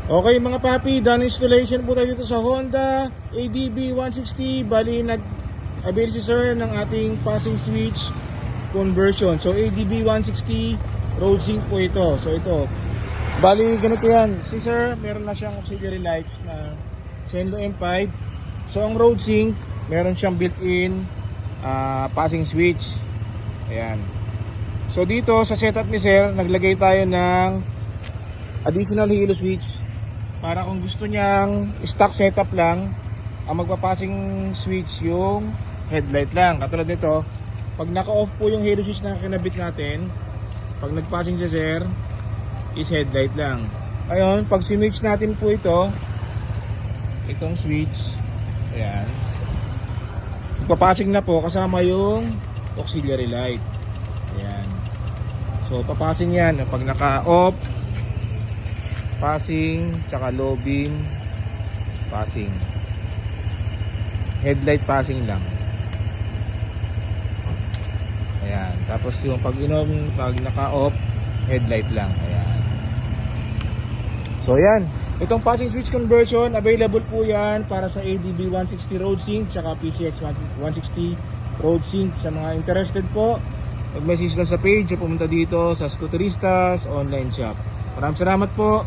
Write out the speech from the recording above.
Okay mga papi, done installation po tayo dito sa Honda ADB 160. Bali nag-avail si sir ng ating passing switch conversion. So ADB 160 road sync po ito. So ito, bali ganito yan. Si sir, meron na siyang auxiliary lights na Senlo M5. So ang road sync, meron siyang built-in passing switch. Ayan. So dito sa setup ni sir, naglagay tayo ng additional halo switch para kung gusto niyang stock setup lang, ang magpapassing switch yung headlight lang. Katulad nito, pag naka-off po yung halo switch na kinabit natin, pag nagpassing si sir, is headlight lang. Ayun, pag switch natin po itong switch, ayan, papassing na po kasama yung auxiliary light. Ayan. So papassing yan pag naka-off, passing, tsaka low beam, passing. Headlight passing lang. Ayan. Tapos yung pag naka-off, headlight lang. Ayan. So ayan. Itong passing switch conversion, available po yan para sa ADB 160 road sync tsaka PCX 160 road sync. Sa mga interested po, mag-message lang sa page o pumunta dito sa Scooteristas online shop. Maraming salamat po.